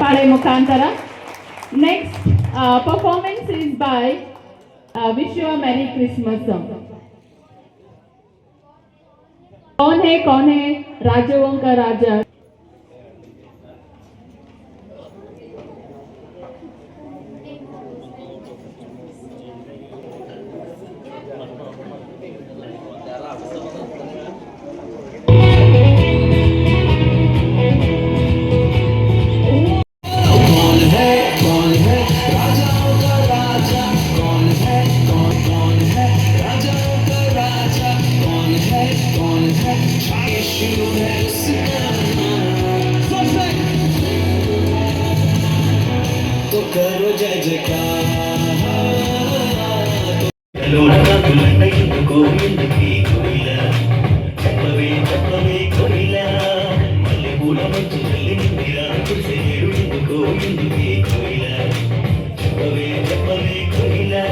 ಚಪ್ಪಾಳೆ ಮುಖಾಂತರ. Next performance is by wish you a merry Christmas song. कौन है राजाओं का राजा. तो करो जय जयकार गोविंद की कोयला चप्पवे चप्पवे कोयला मल्ले पूल मंचुल्ली निंदिरा तुझे हेरुंद गोविंद की कोयला चप्पवे चप्पवे कोयला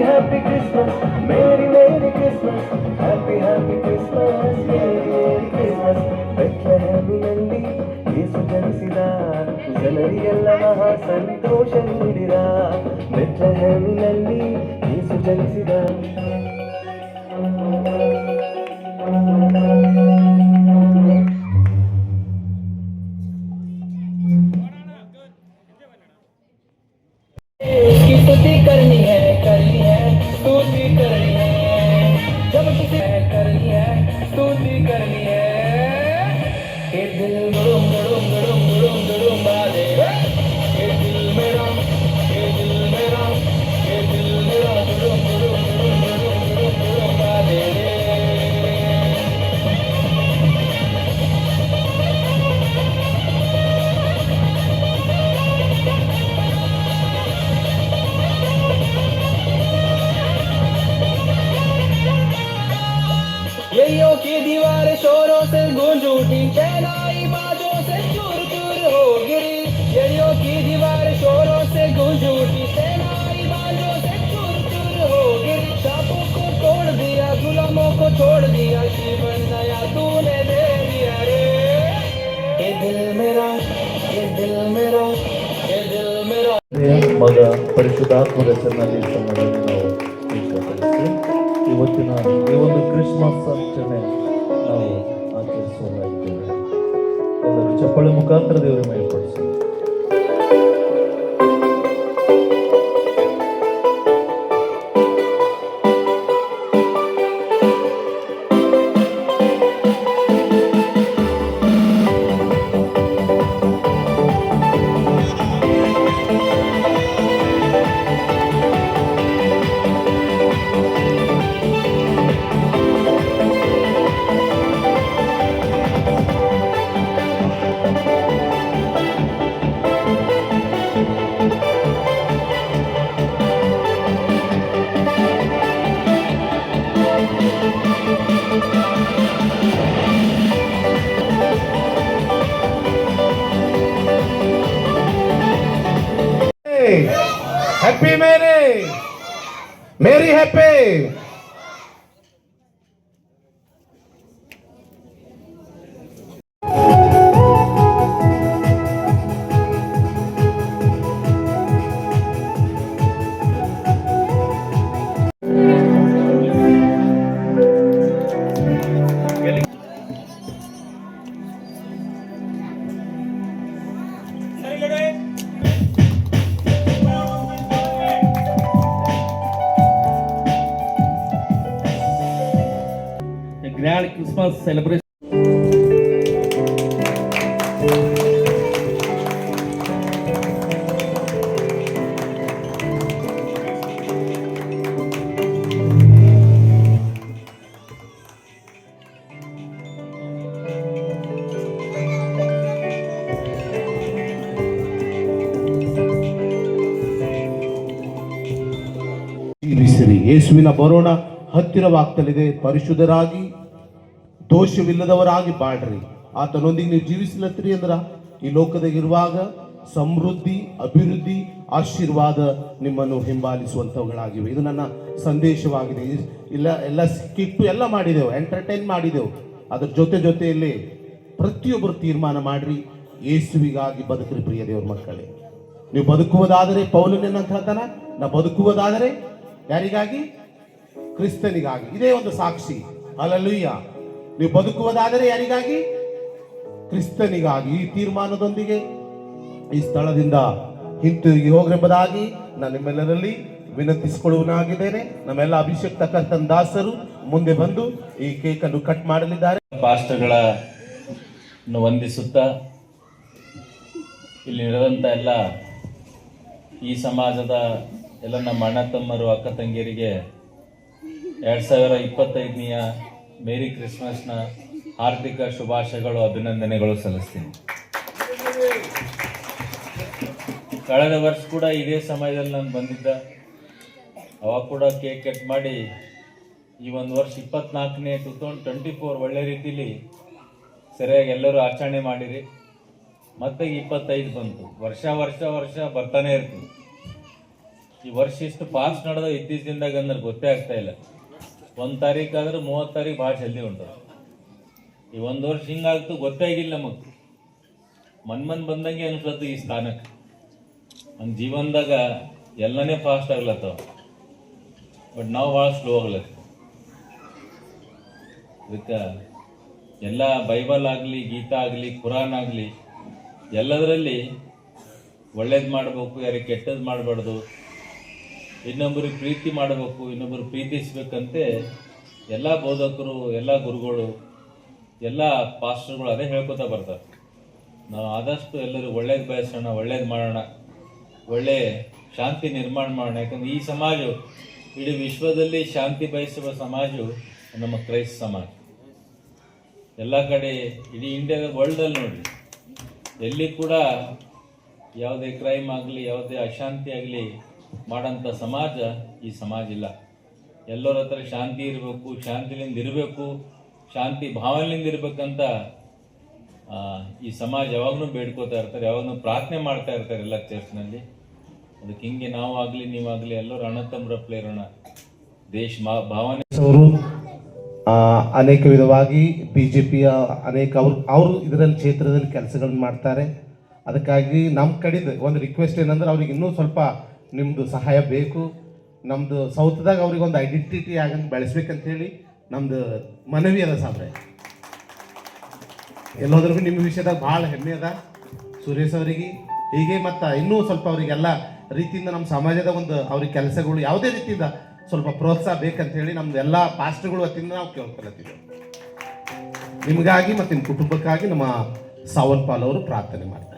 Happy Christmas, Merry Merry Christmas, Happy Christmas, Merry Christmas. ಬೆತ್ಲೆಹೇಮಿನಲ್ಲಿ ಯೇಸು ಜನಿಸಿದ, ಜನರಿಗೆಲ್ಲ ಮಹಾ ಸಂತೋಷ ನೀಡಿದ. ಬೆತ್ಲೆಹೇಮಿನಲ್ಲಿ ಯೇಸು ಜನಿಸಿದ. स्तुति करनी है स्तुति करनी है जब किसी करनी है स्तुति करनी है ये दिल गड़ुम गड़ुम गड़ुम गड़ुम गड़ुम बाजे ये दिल मेरा ये दिल मेरा ये दिल मेरा गड़ुम गड़ुम गड़ुम गड़ुम गड़ुम गड़ुम बाजे यलियों की दीवार शोरों से गूंज उठी, शहनाई बाजों से चूर चूर हो गिरी. यलियों की दीवार शोरों से गूंज उठी, शहनाई बाजों से चूर चूर हो गिरी. शापों को तोड़ दिया, गुलामों को छोड़ दिया, जीवन नया तूने दे दिया रे. ये दिल मेरा ये दिल मेरा ये दिल मेरा. ಮಗ ಪರಿಶುದ್ಧಾತ್ಮರ ಹೆಸರಿನಲ್ಲಿ ಸಮಾಧಾನ ನಾವು ಇಷ್ಟಪಡ್ತೀವಿ. ಇವತ್ತಿನ ಈ ಒಂದು ಕ್ರಿಸ್ಮಸ್ ಆಚರಣೆ ನಾವು ಆಚರಿಸುವುದಾಗಿದ್ದೇವೆ. ಎಲ್ಲರೂ ಚಪ್ಪಾಳೆ ಮುಖಾಂತರ ದೇವರ ಮಹಿಮೆಪಡಿಸಿ. Happy Merry Happy. Christmas celebration. ಜೀವಿಸಿರಿ. ಯೇಸುವಿನ ಬರೋಣ ಹತ್ತಿರವಾಗ್ತಲಿದೆ. ಪರಿಶುದ್ಧರಾಗಿ ದೋಷವಿಲ್ಲದವರಾಗಿ ಬಾಳ್ರಿ. ಆತನೊಂದಿಗೆ ನೀವು ಜೀವಿಸ್ಲತ್ರಿ ಅಂದ್ರ ಈ ಲೋಕದಾಗಿರುವಾಗ ಸಮೃದ್ಧಿ, ಅಭಿವೃದ್ಧಿ, ಆಶೀರ್ವಾದ ನಿಮ್ಮನ್ನು ಹಿಂಬಾಲಿಸುವಂಥವುಗಳಾಗಿವೆ. ಇದು ನನ್ನ ಸಂದೇಶವಾಗಿದೆ. ಎಲ್ಲ ಸ್ಕಿಟ್ಟು ಎಲ್ಲ ಮಾಡಿದೆವು, ಎಂಟರ್ಟೈನ್ ಮಾಡಿದೆವು. ಅದ್ರ ಜೊತೆಯಲ್ಲಿ ಪ್ರತಿಯೊಬ್ಬರು ತೀರ್ಮಾನ ಮಾಡ್ರಿ, ಯೇಸುವಿಗಾಗಿ ಬದುಕ್ರಿ. ಪ್ರಿಯ ದೇವ್ರ ಮಕ್ಕಳೇ, ನೀವು ಬದುಕುವುದಾದರೆ ಪೌಲನೇನಂತ ಹೇಳ್ತಾನ, ನಾ ಬದುಕುವುದಾದರೆ ಯಾರಿಗಾಗಿ? ಕ್ರಿಸ್ತನಿಗಾಗಿ. ಇದೇ ಒಂದು ಸಾಕ್ಷಿ. ಹಲ್ಲೆಲೂಯಾ. ನೀವು ಬದುಕುವುದಾದರೆ ಯಾರಿಗಾಗಿ? ಕ್ರಿಸ್ತನಿಗಾಗಿ. ಈ ತೀರ್ಮಾನದೊಂದಿಗೆ ಈ ಸ್ಥಳದಿಂದ ಹಿಂತಿರುಗಿ ಹೋಗ್ರೆಂಬುದಾಗಿ ನಾನು ನಿಮ್ಮೆಲ್ಲರಲ್ಲಿ ವಿನಂತಿಸಿಕೊಳ್ಳುವನಾಗಿದ್ದೇನೆ. ನಮ್ಮೆಲ್ಲ ಅಭಿಷೇಕ್ತ ಕರ್ತನ ದಾಸರು ಮುಂದೆ ಬಂದು ಈ ಕೇಕ್ ಅನ್ನು ಕಟ್ ಮಾಡಲಿದ್ದಾರೆ. ಪಾಸ್ಟರ್ಗಳನ್ನು ವಂದಿಸುತ್ತಾ ಇಲ್ಲಿ ನಡೆದಂಥ ಎಲ್ಲ ಈ ಸಮಾಜದ ಎಲ್ಲ ನಮ್ಮ ಅಣ್ಣ ತಮ್ಮರು, ಅಕ್ಕ ತಂಗಿಯರಿಗೆ 2025ನೆಯ ಮೇರಿ ಕ್ರಿಸ್ಮಸ್ನ ಹಾರ್ದಿಕ ಶುಭಾಶಯಗಳು, ಅಭಿನಂದನೆಗಳು ಸಲ್ಲಿಸ್ತೀನಿ. ಕಳೆದ ವರ್ಷ ಕೂಡ ಇದೇ ಸಮಯದಲ್ಲಿ ನಾನು ಬಂದಿದ್ದ. ಅವಾಗ ಕೂಡ ಕೇಕ್ ಕಟ್ ಮಾಡಿ ಈ ಒಂದು ವರ್ಷ 24ನೇ 2024 ಒಳ್ಳೆ ರೀತಿಲಿ ಸರಿಯಾಗಿ ಎಲ್ಲರೂ ಆಚರಣೆ ಮಾಡಿರಿ. ಮತ್ತೆ 25 ಬಂತು. ವರ್ಷ ಬರ್ತಾನೆ ಇರ್ತೀವಿ. ಈ ವರ್ಷ ಇಷ್ಟು ಫಾಸ್ಟ್ ನಡೆದ ಇತ್ತೀಚಿನದಾಗ ಅಂದ್ರೆ ಗೊತ್ತೇ ಆಗ್ತಾ ಇಲ್ಲ. 1 ತಾರೀಕು ಆದ್ರೆ 30 ತಾರೀಕು ಭಾಳ ಜಲ್ದಿ ಉಂಟು. ಈ ಒಂದು ವರ್ಷ ಹಿಂಗಾಗ್ತು ಗೊತ್ತೇ ಆಗಿಲ್ಲ ನಮಗೆ. ಮನ್ ಬಂದಂಗೆ ಅನ್ಸತ್ತು ಈ ಸ್ಥಾನಕ್ಕೆ. ನಮ್ಮ ಜೀವನದಾಗ ಎಲ್ಲನೇ ಫಾಸ್ಟ್ ಆಗ್ಲತ್ತವ, ಬಟ್ ನಾವು ಭಾಳ ಸ್ಲೋ ಆಗ್ಲತ್ತ. ಅದಕ್ಕೆ ಎಲ್ಲ ಬೈಬಲ್ ಆಗಲಿ, ಗೀತಾ ಆಗಲಿ, ಕುರಾನ್ ಆಗಲಿ ಎಲ್ಲದರಲ್ಲಿ ಒಳ್ಳೇದು ಮಾಡಬೇಕು, ಯಾರಿಗೆ ಕೆಟ್ಟದ್ದು ಮಾಡಬಾರ್ದು, ಇನ್ನೊಬ್ಬರಿಗೆ ಪ್ರೀತಿ ಮಾಡಬೇಕು, ಇನ್ನೊಬ್ಬರು ಪ್ರೀತಿಸ್ಬೇಕಂತೆ ಎಲ್ಲ ಬೋಧಕರು, ಎಲ್ಲ ಗುರುಗಳು, ಎಲ್ಲ ಪಾಸ್ಟರ್ಗಳು ಅದೇ ಹೇಳ್ಕೊತಾ ಬರ್ತಾರೆ. ನಾವು ಆದಷ್ಟು ಎಲ್ಲರೂ ಒಳ್ಳೇದು ಬಯಸೋಣ, ಒಳ್ಳೇದು ಮಾಡೋಣ, ಒಳ್ಳೆ ಶಾಂತಿ ನಿರ್ಮಾಣ ಮಾಡೋಣ. ಯಾಕಂದ್ರೆ ಈ ಸಮಾಜ ಇಡೀ ವಿಶ್ವದಲ್ಲಿ ಶಾಂತಿ ಬಯಸುವ ಸಮಾಜ ನಮ್ಮ ಕ್ರೈಸ್ತ ಸಮಾಜ. ಎಲ್ಲ ಕಡೆ ಇಡೀ ಇಂಡಿಯಾದ ವರ್ಲ್ಡಲ್ಲಿ ನೋಡಿ, ಎಲ್ಲಿ ಕೂಡ ಯಾವುದೇ ಕ್ರೈಮ್ ಆಗಲಿ, ಯಾವುದೇ ಅಶಾಂತಿ ಆಗಲಿ ಮಾಡೋಂಥ ಸಮಾಜ ಈ ಸಮಾಜ ಇಲ್ಲ. ಎಲ್ಲರ ಹತ್ರ ಶಾಂತಿ ಇರಬೇಕು, ಶಾಂತಿಲಿಂದ ಇರಬೇಕು, ಶಾಂತಿ ಭಾವನೆಯಿಂದ ಇರಬೇಕಂತ ಈ ಸಮಾಜ ಯಾವಾಗಲೂ ಬೇಡ್ಕೋತಾ ಇರ್ತಾರೆ, ಯಾವಾಗಲೂ ಪ್ರಾರ್ಥನೆ ಮಾಡ್ತಾ ಇರ್ತಾರೆ ಎಲ್ಲ ಚರ್ಚ್ನಲ್ಲಿ. ಅದಕ್ಕೆ ಹಿಂಗೆ ನಾವಾಗಲಿ ನೀವಾಗಲಿ ಎಲ್ಲರೂ ಅಣ್ಣತಮ್ಮರಪ್ಪಲೆ ಇರೋಣ. ದೇಶ ಭಾವನೆ ಅವರು ಅನೇಕ ವಿಧವಾಗಿ BJPಯ ಅನೇಕ ಅವರು ಇದರಲ್ಲಿ ಕ್ಷೇತ್ರದಲ್ಲಿ ಕೆಲಸಗಳನ್ನು ಮಾಡ್ತಾರೆ. ಅದಕ್ಕಾಗಿ ನಮ್ಮ ಕಡೆದು ಒಂದು ರಿಕ್ವೆಸ್ಟ್ ಏನಂದ್ರೆ ಅವ್ರಿಗೆ ಇನ್ನೂ ಸ್ವಲ್ಪ ನಿಮ್ಮದು ಸಹಾಯ ಬೇಕು. ನಮ್ಮದು ಸೌತ್ದಾಗ ಅವ್ರಿಗೆ ಒಂದು ಐಡೆಂಟಿಟಿ ಆಗಂಗೆ ಬೆಳೆಸ್ಬೇಕಂತ ಹೇಳಿ ನಮ್ಮದು ಮನವಿ ಅದ ಸಾಬ್ರೆ. ಎಲ್ಲೋದ್ರಿಗೂ ನಿಮ್ಮ ವಿಷಯದಾಗ ಭಾಳ ಹೆಮ್ಮೆ ಅದ ಸುರೇಶ್ ಅವರಿಗೆ. ಹೀಗೆ ಮತ್ತು ಇನ್ನೂ ಸ್ವಲ್ಪ ಅವರಿಗೆಲ್ಲ ರೀತಿಯಿಂದ ನಮ್ಮ ಸಮಾಜದ ಒಂದು ಅವ್ರಿಗೆ ಕೆಲಸಗಳು ಯಾವುದೇ ರೀತಿಯಿಂದ ಸ್ವಲ್ಪ ಪ್ರೋತ್ಸಾಹ ಬೇಕಂತ ಹೇಳಿ ನಮ್ದು ಎಲ್ಲ ಪಾಸ್ಟರ್ಗಳ ವತಿಯಿಂದ ನಾವು ಕೇಳ್ಕೊಳ್ತೀವಿ. ನಿಮಗಾಗಿ ಮತ್ತು ನಿಮ್ಮ ಕುಟುಂಬಕ್ಕಾಗಿ ನಮ್ಮ ಸಾವನ್ ಪಾಲ್ ಅವರು ಪ್ರಾರ್ಥನೆ ಮಾಡ್ತಾರೆ.